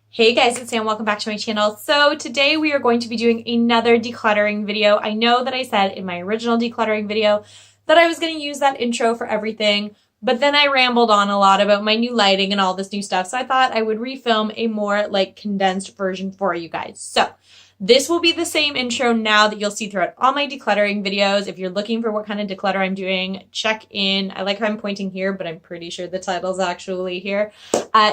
Hey guys, it's Sam. Welcome back to my channel. So today we are going to be doing another decluttering video. I know that I said in my original decluttering video that I was going to use that intro for everything, but then I rambled on a lot about my new lighting and all this new stuff. So I thought I would refilm a more condensed version for you guys. So this will be the same intro now that you'll see throughout all my decluttering videos. If you're looking for what kind of declutter I'm doing, check in. I like how I'm pointing here, but I'm pretty sure the title's actually here.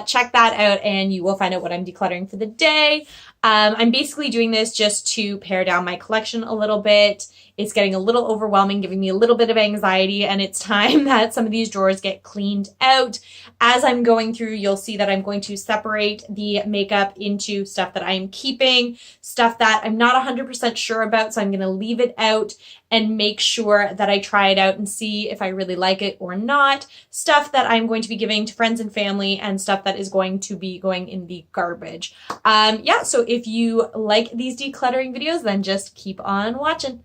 Check that out and you will find out what I'm decluttering for the day. I'm basically doing this just to pare down my collection a little bit. It's getting a little overwhelming, giving me a little bit of anxiety, and it's time that some of these drawers get cleaned out. As I'm going through, you'll see that I'm going to separate the makeup into stuff that I'm keeping, stuff that I'm not 100% sure about, so I'm going to leave it out and make sure that I try it out and see if I really like it or not. Stuff that I'm going to be giving to friends and family, and stuff that is going to be going in the garbage. Yeah, so if you like these decluttering videos, then just keep on watching.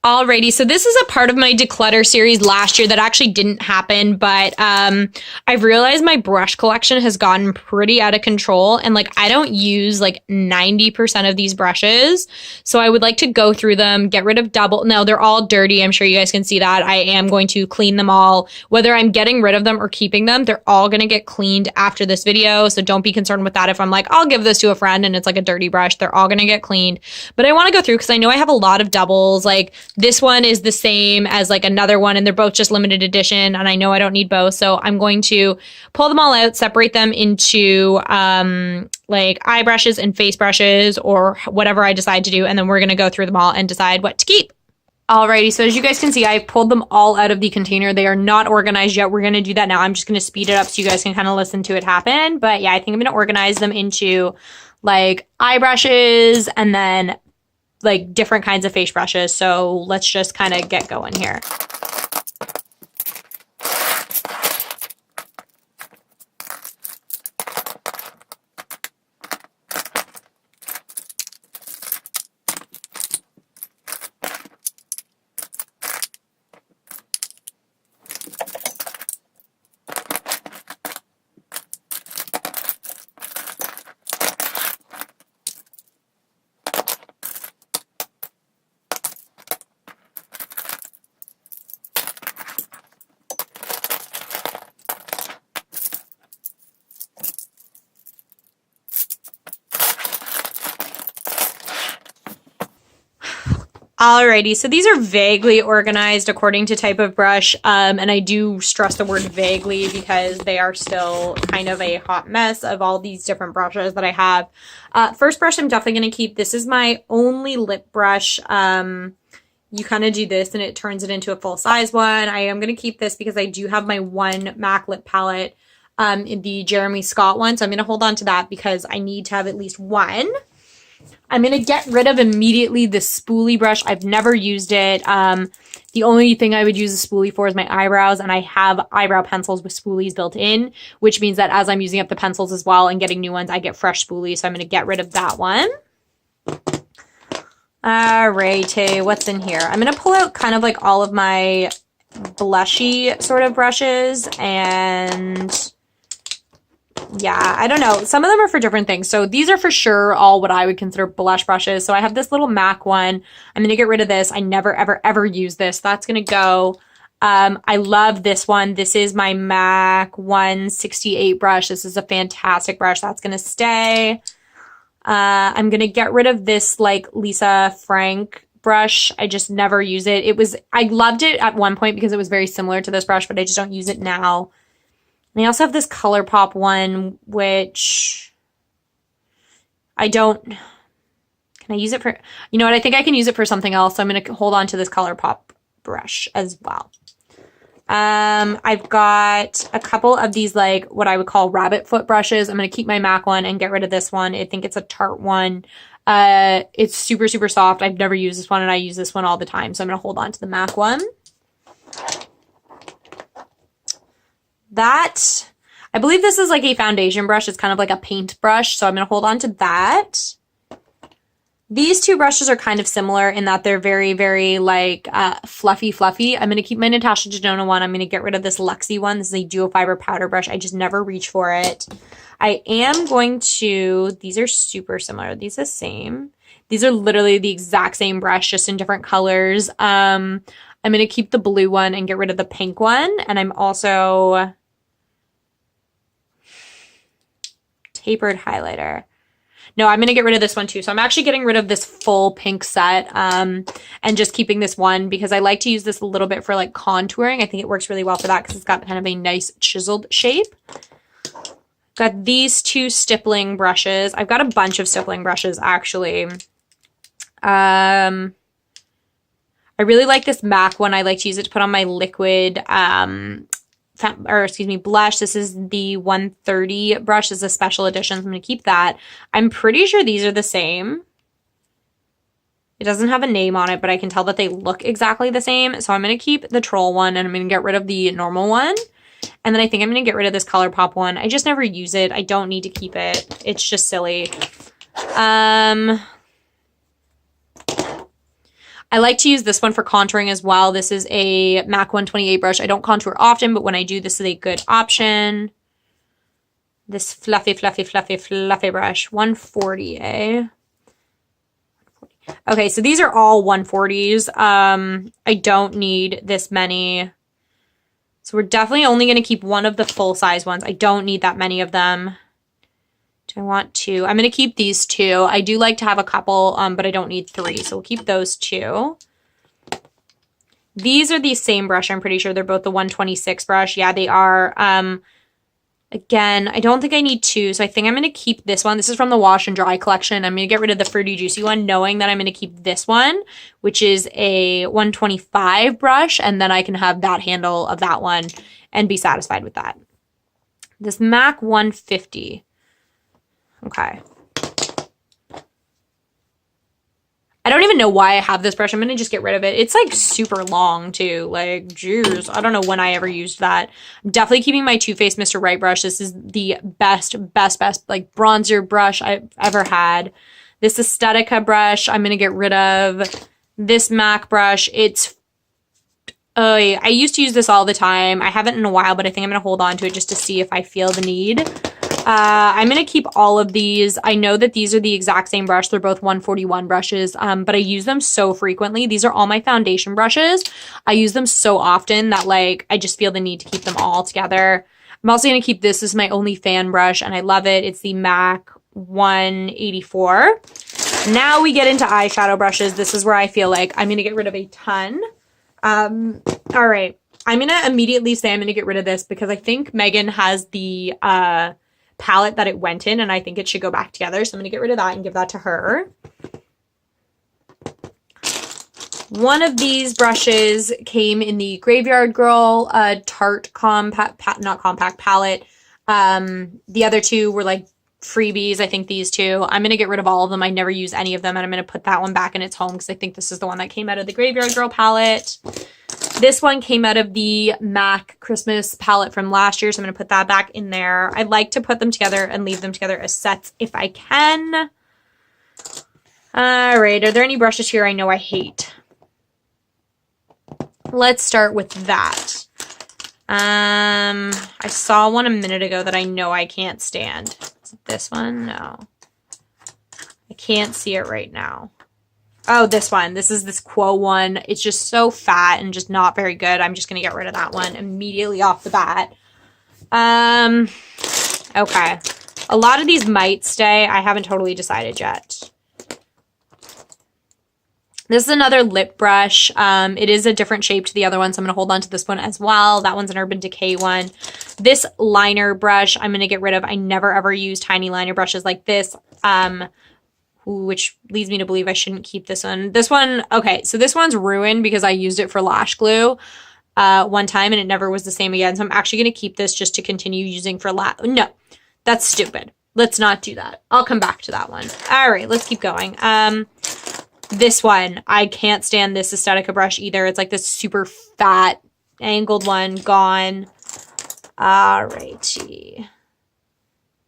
Alrighty, so this is a part of my declutter series last year that actually didn't happen, but I've realized my brush collection has gotten pretty out of control, and I don't use 90% of these brushes. So I would like to go through them, get rid of no, they're all dirty. I'm sure you guys can see that. I am going to clean them all. Whether I'm getting rid of them or keeping them, they're all going to get cleaned after this video. So don't be concerned with that. If I'm I'll give this to a friend and it's a dirty brush, they're all going to get cleaned. But I want to go through because I know I have a lot of doubles. This one is the same as another one, and they're both just limited edition, and I know I don't need both, so I'm going to pull them all out, separate them into eye brushes and face brushes or whatever I decide to do, and then we're going to go through them all and decide what to keep. Alrighty, so as you guys can see, I pulled them all out of the container. They are not organized yet. We're going to do that now. I'm just going to speed it up so you guys can kind of listen to it happen, but yeah, I think I'm going to organize them into eye brushes and then different kinds of face brushes. So let's just kind of get going here. Alrighty, so these are vaguely organized according to type of brush, and I do stress the word vaguely because they are still kind of a hot mess of all these different brushes that I have. First brush I'm definitely going to keep. This is my only lip brush. You kind of do this and it turns it into a full-size one. I am going to keep this because I do have my one MAC lip palette, the Jeremy Scott one, so I'm going to hold on to that because I need to have at least one. I'm going to get rid of immediately the spoolie brush. I've never used it. The only thing I would use a spoolie for is my eyebrows, and I have eyebrow pencils with spoolies built in, which means that as I'm using up the pencils as well and getting new ones, I get fresh spoolies, so I'm going to get rid of that one. Alrighty, what's in here? I'm going to pull out kind of all of my blushy sort of brushes, and yeah, I don't know. Some of them are for different things. So these are for sure all what I would consider blush brushes. So I have this little MAC one. I'm going to get rid of this. I never, ever, ever use this. That's going to go. I love this one. This is my MAC 168 brush. This is a fantastic brush. That's going to stay. I'm going to get rid of this Lisa Frank brush. I just never use it. I loved it at one point because it was very similar to this brush, but I just don't use it now. And I also have this ColourPop one, which I don't, can I use it for, you know what, I think I can use it for something else, so I'm going to hold on to this ColourPop brush as well. I've got a couple of these, what I would call rabbit foot brushes. I'm going to keep my MAC one and get rid of this one. I think it's a Tarte one. It's super, super soft. I've never used this one, and I use this one all the time, so I'm going to hold on to the MAC one. That, I believe this is a foundation brush. It's kind of like a paint brush, so I'm going to hold on to that. These two brushes are kind of similar in that they're very, very fluffy. I'm going to keep my Natasha Denona one. I'm going to get rid of this Luxie one. This is a dual fiber powder brush. I just never reach for it. I am going to, these are super similar. These are the same. These are literally the exact same brush, just in different colors. I'm going to keep the blue one and get rid of the pink one. And I'm also tapered highlighter. No, I'm going to get rid of this one too. So I'm actually getting rid of this full pink set and just keeping this one because I like to use this a little bit for like contouring. I think it works really well for that because it's got kind of a nice chiseled shape. Got these two stippling brushes. I've got a bunch of stippling brushes actually. I really like this MAC one. I like to use it to put on my liquid blush. This is the 130 brush. This is a special edition. So I'm going to keep that. I'm pretty sure these are the same. It doesn't have a name on it, but I can tell that they look exactly the same. So I'm going to keep the Troll one and I'm going to get rid of the normal one. And then I think I'm going to get rid of this ColourPop one. I just never use it. I don't need to keep it. It's just silly. I like to use this one for contouring as well. This is a MAC 128 brush. I don't contour often, but when I do, this is a good option. This fluffy, fluffy, fluffy, fluffy brush. 140, eh? Okay, so these are all 140s. I don't need this many. So we're definitely only going to keep one of the full-size ones. I don't need that many of them. Do I want two? I'm going to keep these two. I do like to have a couple, but I don't need three. So we'll keep those two. These are the same brush. I'm pretty sure they're both the 126 brush. Yeah, they are. Again, I don't think I need two. So I think I'm going to keep this one. This is from the Wash and Dry collection. I'm going to get rid of the Fruity Juicy one, knowing that I'm going to keep this one, which is a 125 brush. And then I can have that handle of that one and be satisfied with that. This MAC 150. Okay. I don't even know why I have this brush. I'm going to just get rid of it. It's like super long too. Like, jeez, I don't know when I ever used that. I'm definitely keeping my Too Faced Mr. Right brush. This is the best like bronzer brush I've ever had. This Aesthetica brush, I'm going to get rid of. This MAC brush, I used to use this all the time. I haven't in a while, but I think I'm going to hold on to it just to see if I feel the need. I'm going to keep all of these. I know that these are the exact same brush. They're both 141 brushes, but I use them so frequently. These are all my foundation brushes. I use them so often that like I just feel the need to keep them all together. I'm also going to keep this as my only fan brush, and I love it. It's the MAC 184. Now we get into eyeshadow brushes. This is where I feel like I'm going to get rid of a ton. All right. I'm going to immediately say I'm going to get rid of this because I think Megan has the palette that it went in, and I think it should go back together. So I'm going to get rid of that and give that to her. One of these brushes came in the Graveyard Girl Tarte compact palette. The other two were like freebies. I think these two. I'm going to get rid of all of them. I never use any of them, and I'm going to put that one back in its home because I think this is the one that came out of the Graveyard Girl palette. This one came out of the MAC Christmas palette from last year, so I'm going to put that back in there. I like to put them together and leave them together as sets if I can. All right, are there any brushes here I know I hate? Let's start with that. I saw one a minute ago that I know I can't stand. Is it this one? No. I can't see it right now. Oh, this one. This is this Quo one. It's just so fat and just not very good. I'm just going to get rid of that one immediately off the bat. Okay. A lot of these might stay. I haven't totally decided yet. This is another lip brush. It is a different shape to the other one, so I'm going to hold on to this one as well. That one's an Urban Decay one. This liner brush, I'm going to get rid of. I never, ever use tiny liner brushes like this, which leads me to believe I shouldn't keep this one. This one, okay, so this one's ruined because I used it for lash glue one time, and it never was the same again. So I'm actually going to keep this just to continue using for No, that's stupid. Let's not do that. I'll come back to that one. All right, let's keep going. This one, I can't stand this Aesthetica brush either. It's like this super fat, angled one, gone. Alrighty.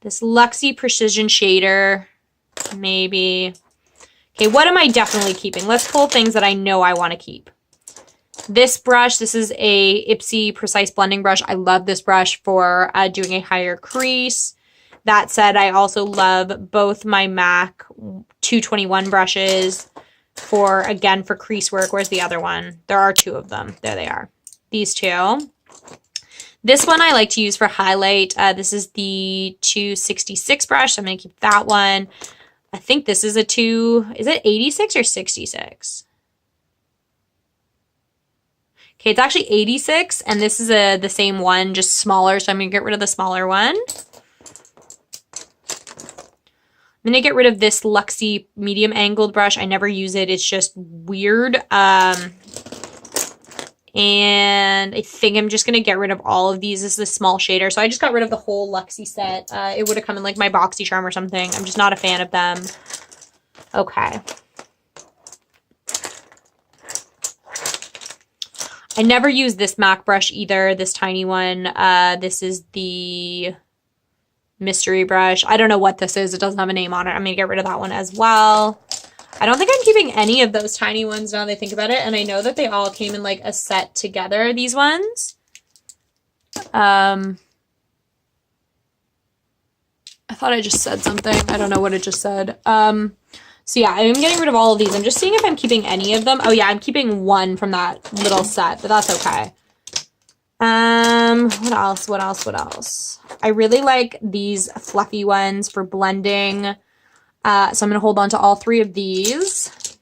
This Luxie Precision Shader, maybe. Okay, what am I definitely keeping? Let's pull things that I know I want to keep. This brush, this is a Ipsy Precise Blending Brush. I love this brush for doing a higher crease. That said, I also love both my MAC 221 brushes for crease work. Where's the other one? There are two of them. There they are. These two. This one I like to use for highlight. This is the 266 brush. So I'm going to keep that one. I think this is is it 86 or 66? Okay, it's actually 86, and this is the same one, just smaller, so I'm going to get rid of the smaller one. I'm going to get rid of this Luxie medium angled brush. I never use it. It's just weird. And I think I'm just going to get rid of all of these. This is a small shader. So I just got rid of the whole Luxie set. It would have come in like my BoxyCharm or something. I'm just not a fan of them. Okay. I never use this MAC brush either, this tiny one. This is the mystery brush. I don't know what this is. It doesn't have a name on it. I'm going to get rid of that one as well. I don't think I'm keeping any of those tiny ones now that I think about it. And I know that they all came in like a set together, these ones. I thought I just said something. I don't know what it just said. So yeah, I'm getting rid of all of these. I'm just seeing if I'm keeping any of them. Oh yeah, I'm keeping one from that little set, but that's okay. What else? I really like these fluffy ones for blending. So I'm going to hold on to all three of these.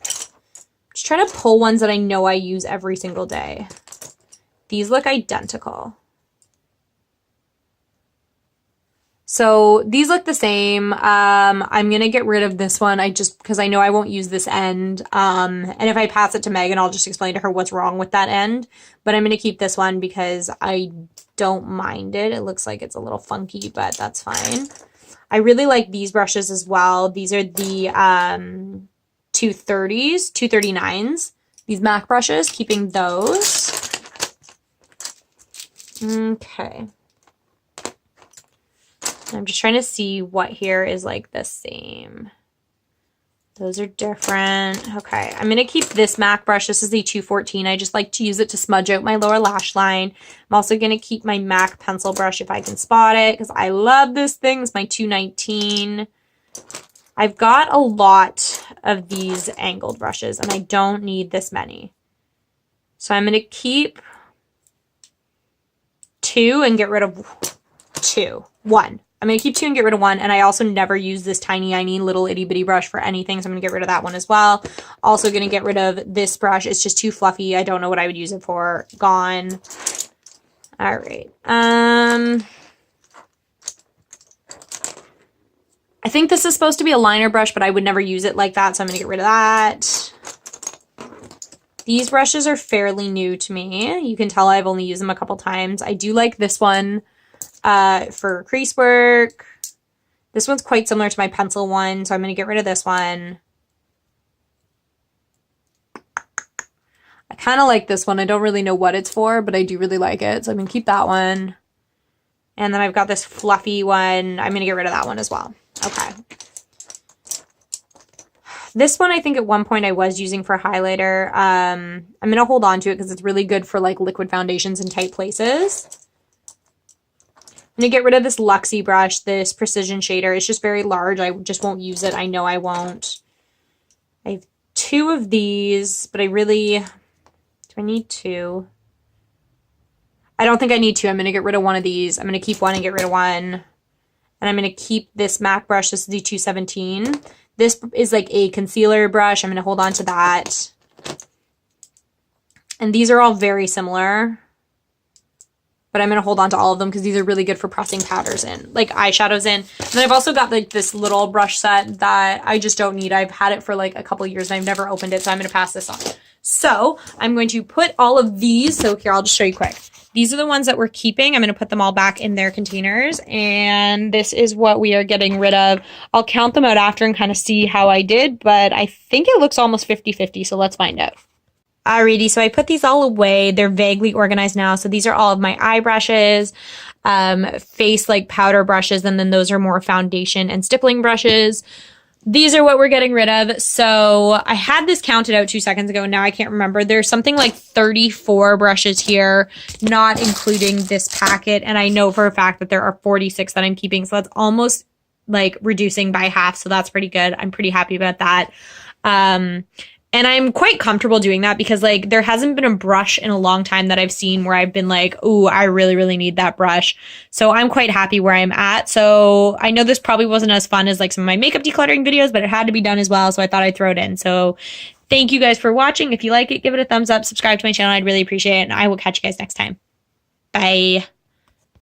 Just trying to pull ones that I know I use every single day. These look identical. So these look the same. I'm going to get rid of this one. Because I know I won't use this end. And if I pass it to Megan, I'll just explain to her what's wrong with that end. But I'm going to keep this one because I don't mind it. It looks like it's a little funky, but that's fine. I really like these brushes as well. These are the 239s. These MAC brushes, keeping those. Okay. I'm just trying to see what here is like the same. Those are different. Okay, I'm going to keep this MAC brush. This is the 214. I just like to use it to smudge out my lower lash line. I'm also going to keep my MAC pencil brush if I can spot it because I love this thing. It's my 219. I've got a lot of these angled brushes and I don't need this many. So I'm going to keep 2 and get rid of 1. I'm going to keep 2 and get rid of 1. And I also never use this tiny little itty bitty brush for anything. So I'm going to get rid of that one as well. Also going to get rid of this brush. It's just too fluffy. I don't know what I would use it for. Gone. All right. I think this is supposed to be a liner brush, but I would never use it like that. So I'm going to get rid of that. These brushes are fairly new to me. You can tell I've only used them a couple times. I do like this one. For crease work. This one's quite similar to my pencil one, so I'm going to get rid of this one. I kind of like this one. I don't really know what it's for, but I do really like it, so I'm going to keep that one. And then I've got this fluffy one. I'm going to get rid of that one as well. Okay. This one, I think at one point I was using for highlighter. I'm going to hold on to it because it's really good for like liquid foundations in tight places. I'm going to get rid of this Luxie brush, this precision shader. It's just very large. I just won't use it. I know I won't. I have 2 of these, but do I need 2? I don't think I need 2. I'm going to get rid of one of these. I'm going to keep 1 and get rid of 1. And I'm going to keep this MAC brush. This is the 217. This is like a concealer brush. I'm going to hold on to that. And these are all very similar. But I'm going to hold on to all of them because these are really good for pressing powders in, like eyeshadows in. And then I've also got like this little brush set that I just don't need. I've had it for like a couple years and I've never opened it. So I'm going to pass this on. So I'm going to put all of these. So here, I'll just show you quick. These are the ones that we're keeping. I'm going to put them all back in their containers. And this is what we are getting rid of. I'll count them out after and kind of see how I did. But I think it looks almost 50-50. So let's find out. Alrighty, so I put these all away. They're vaguely organized now. So these are all of my eye brushes, face like powder brushes, and then those are more foundation and stippling brushes. these are what we're getting rid of. So I had this counted out 2 seconds ago. Now I can't remember. There's something like 34 brushes here, not including this packet. And I know for a fact that there are 46 that I'm keeping. So that's almost like reducing by half. So that's pretty good. I'm pretty happy about that. And I'm quite comfortable doing that because like there hasn't been a brush in a long time that I've seen where I've been like, ooh, I really, really need that brush. So I'm quite happy where I'm at. So I know this probably wasn't as fun as like some of my makeup decluttering videos, but it had to be done as well. So I thought I'd throw it in. So thank you guys for watching. If you like it, give it a thumbs up, subscribe to my channel. I'd really appreciate it. And I will catch you guys next time. Bye.